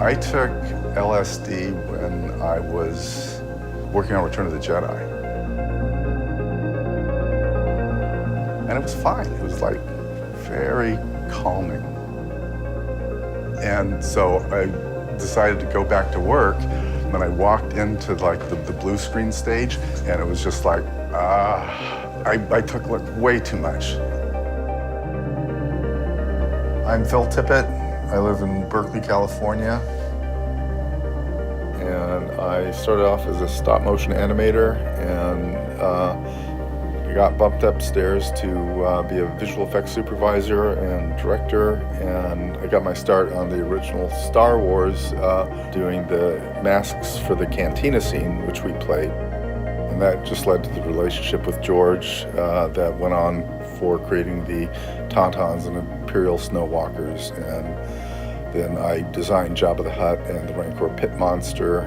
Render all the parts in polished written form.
I took LSD when I was working on Return of the Jedi. And it was fine. It was like very calming. And so I decided to go back to work. When I walked into like the blue screen stage, and it was just like, I took like way too much. I'm Phil Tippett. I live in Berkeley, California. And I started off as a stop motion animator, and I got bumped upstairs to be a visual effects supervisor and director, and I got my start on the original Star Wars doing the masks for the Cantina scene, which we played. And that just led to the relationship with George that went on for creating the Tauntauns and Imperial Snowwalkers. And then I designed Jabba the Hutt and the Rancor Pit Monster,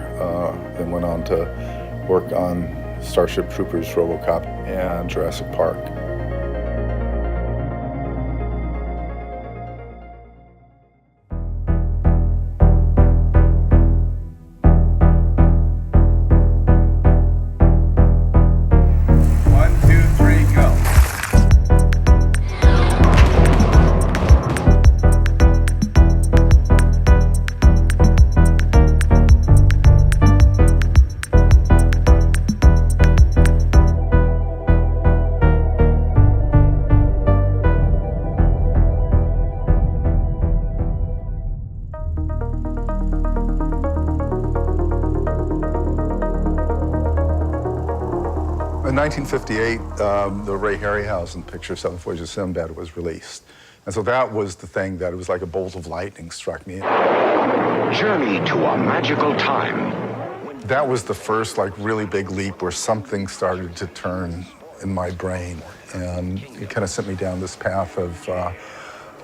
then went on to work on Starship Troopers, RoboCop, and Jurassic Park. In 1958, the Ray Harryhausen picture, Seven Voyages of Sinbad, was released. And so that was the thing that it was like a bolt of lightning struck me. Journey to a magical time. That was the first like really big leap where something started to turn in my brain. And it kind of sent me down this path of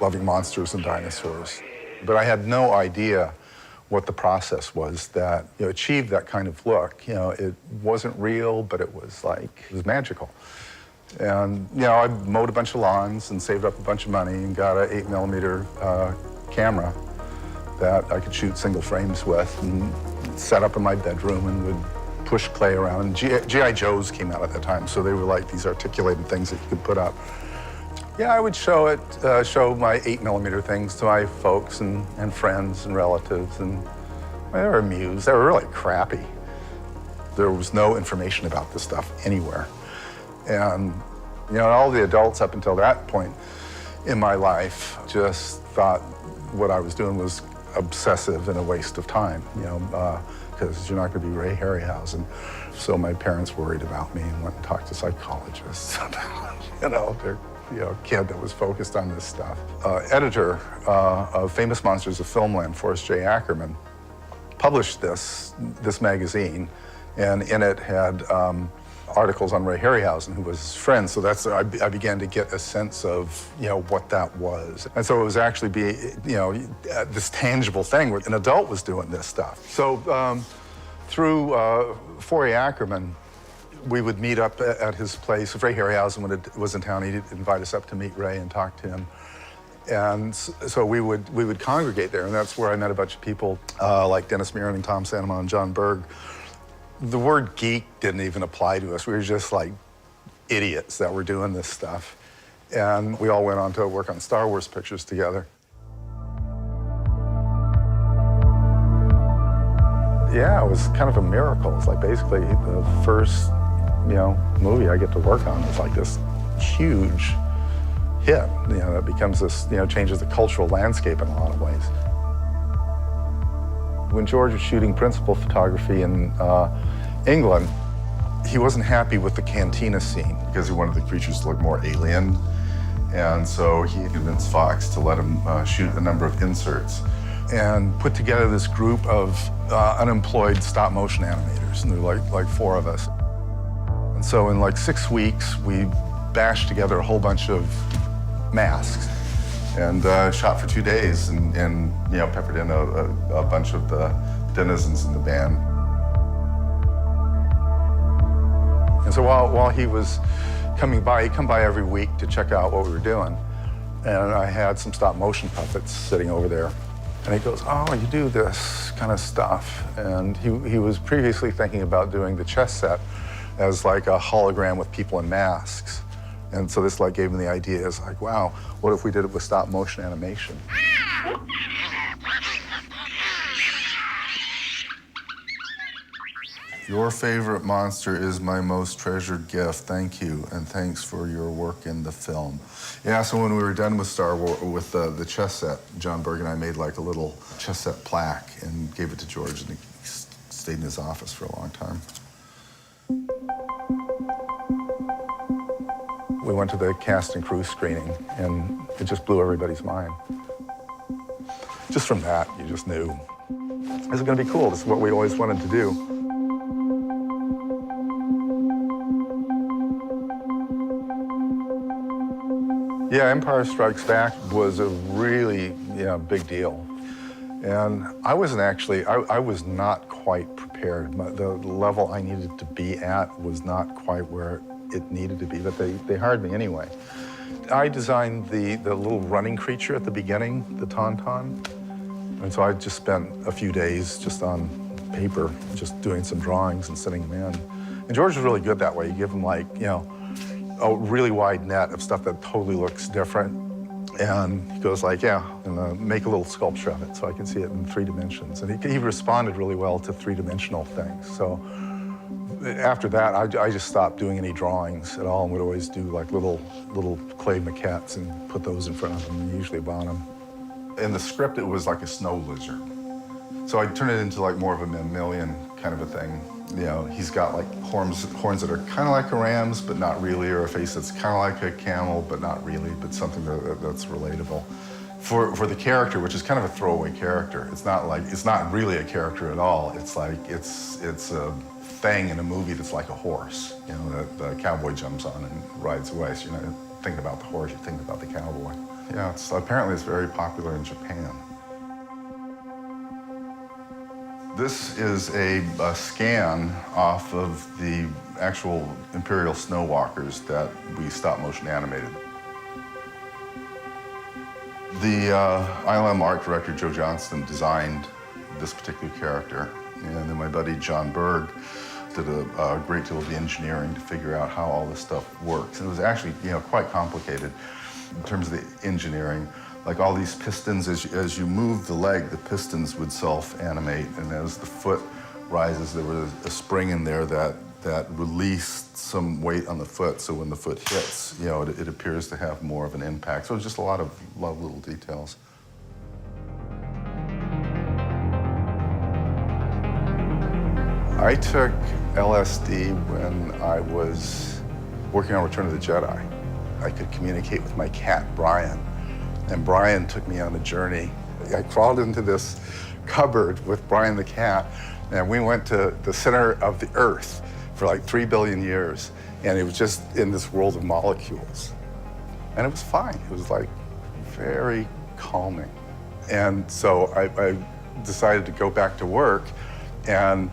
loving monsters and dinosaurs. But I had no idea what the process was that achieved that kind of look. It wasn't real, but it was magical. And I mowed a bunch of lawns and saved up a bunch of money and got an 8mm camera that I could shoot single frames with, and set up in my bedroom and would push clay around. And G.I. Joes came out at that time, so they were like these articulated things that you could put up. Yeah, I would show my 8mm things to my folks and friends and relatives, and they were amused. They were really crappy. There was no information about this stuff anywhere. And, all the adults up until that point in my life just thought what I was doing was obsessive and a waste of time, because you're not going to be Ray Harryhausen. So my parents worried about me and went and talked to psychologists about, their kid that was focused on this stuff. Editor of Famous Monsters of Filmland, Forrest J. Ackerman, published this magazine, and in it had articles on Ray Harryhausen, who was his friend. So I began to get a sense of what that was, and so it was actually this tangible thing where an adult was doing this stuff. So through Forrest Ackerman, we would meet up at his place. If Ray Harryhausen was in town, he'd invite us up to meet Ray and talk to him. And so we would congregate there, and that's where I met a bunch of people like Dennis Muren and Tom Sanema and John Berg. The word geek didn't even apply to us. We were just like idiots that were doing this stuff. And we all went on to work on Star Wars pictures together. Yeah, it was kind of a miracle. It's like basically the first movie I get to work on is like this huge hit, that becomes this, changes the cultural landscape in a lot of ways. When George was shooting principal photography in England, he wasn't happy with the Cantina scene because he wanted the creatures to look more alien. And so he convinced Fox to let him shoot a number of inserts and put together this group of unemployed stop motion animators, and there were like 4 of us. And so in 6 weeks, we bashed together a whole bunch of masks and shot for 2 days and peppered in a bunch of the denizens in the band. And so while he was coming by, he'd come by every week to check out what we were doing. And I had some stop motion puppets sitting over there. And he goes, oh, you do this kind of stuff. And he was previously thinking about doing the chess set as like a hologram with people in masks. And so this like gave him the idea, it's like, wow, what if we did it with stop motion animation? Your favorite monster is my most treasured gift. Thank you, and thanks for your work in the film. Yeah, so when we were done with Star Wars, with the chess set, John Berg and I made like a little chess set plaque and gave it to George, and he stayed in his office for a long time. We went to the cast and crew screening, and it just blew everybody's mind. Just from that, you just knew, this is gonna be cool. This is what we always wanted to do. Yeah, Empire Strikes Back was a really, big deal. And I wasn't actually, I was not quite prepared. The level I needed to be at was not quite where it needed to be, but they hired me anyway. I designed the little running creature at the beginning, the Tauntaun. And so I just spent a few days just on paper, just doing some drawings and sending them in. And George was really good that way. You give him like, a really wide net of stuff that totally looks different. And he goes like, yeah, and make a little sculpture of it so I can see it in 3 dimensions. And he responded really well to 3-dimensional things. So after that, I just stopped doing any drawings at all and would always do like little clay maquettes and put those in front of them and usually bought them. In the script, it was like a snow lizard. So I turned it into like more of a mammalian kind of a thing. He's got like horns that are kind of like a ram's, but not really, or a face that's kind of like a camel, but not really, but something that's relatable. For the character, which is kind of a throwaway character, it's not really a character at all. It's like, it's a thing in a movie that's like a horse, that the cowboy jumps on and rides away. So you're not thinking about the horse, you're thinking about the cowboy. Yeah, apparently it's very popular in Japan. This is a scan off of the actual Imperial Snowwalkers that we stop-motion animated. The ILM art director, Joe Johnston, designed this particular character. And then my buddy, John Berg, did a great deal of the engineering to figure out how all this stuff works. And it was actually, quite complicated in terms of the engineering. Like all these pistons, as you move the leg, the pistons would self-animate, and as the foot rises, there was a spring in there that released some weight on the foot, so when the foot hits, it appears to have more of an impact. So it's just a lot of little details. I took LSD when I was working on Return of the Jedi. I could communicate with my cat, Brian. And Brian took me on a journey. I crawled into this cupboard with Brian the cat, and we went to the center of the Earth for like 3 billion years. And it was just in this world of molecules. And it was fine. It was like very calming. And so I decided to go back to work, and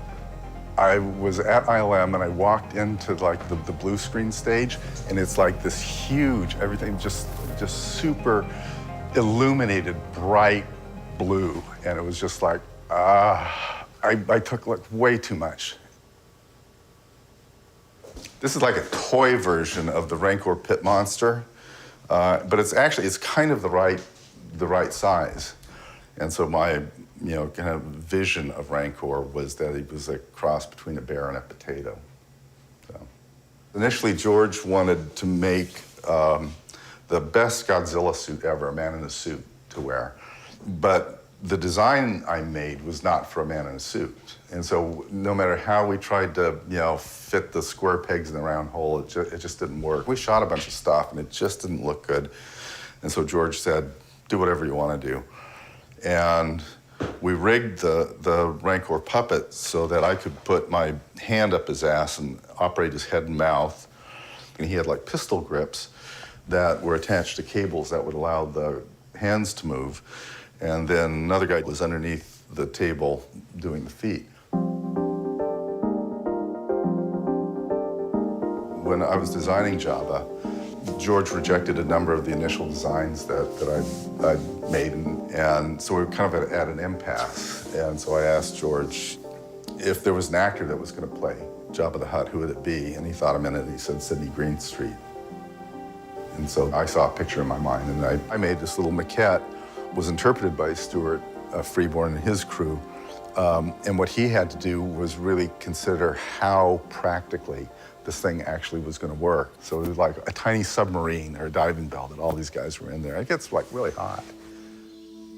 I was at ILM and I walked into like the blue screen stage, and it's like this huge, everything just super illuminated, bright blue. And it was just like, I took like way too much. This is like a toy version of the Rancor pit monster, but it's kind of the right size. And so my kind of vision of Rancor was that he was a cross between a bear and a potato. So. Initially, George wanted to make the best Godzilla suit ever, a man in a suit to wear. But the design I made was not for a man in a suit. And so no matter how we tried to, fit the square pegs in the round hole, it just didn't work. We shot a bunch of stuff and it just didn't look good. And so George said, do whatever you want to do. And we rigged the Rancor puppet so that I could put my hand up his ass and operate his head and mouth. And he had like pistol grips that were attached to cables that would allow the hands to move. And then another guy was underneath the table doing the feet. When I was designing Jabba, George rejected a number of the initial designs that I'd made, and so we were kind of at an impasse. And so I asked George if there was an actor that was going to play Jabba the Hutt, who would it be? And he thought a minute, and he said Sidney Greenstreet. And so I saw a picture in my mind, and I made this little maquette, was interpreted by Stuart Freeborn and his crew. And what he had to do was really consider how practically this thing actually was going to work. So it was like a tiny submarine or a diving bell that all these guys were in there. It gets like really hot.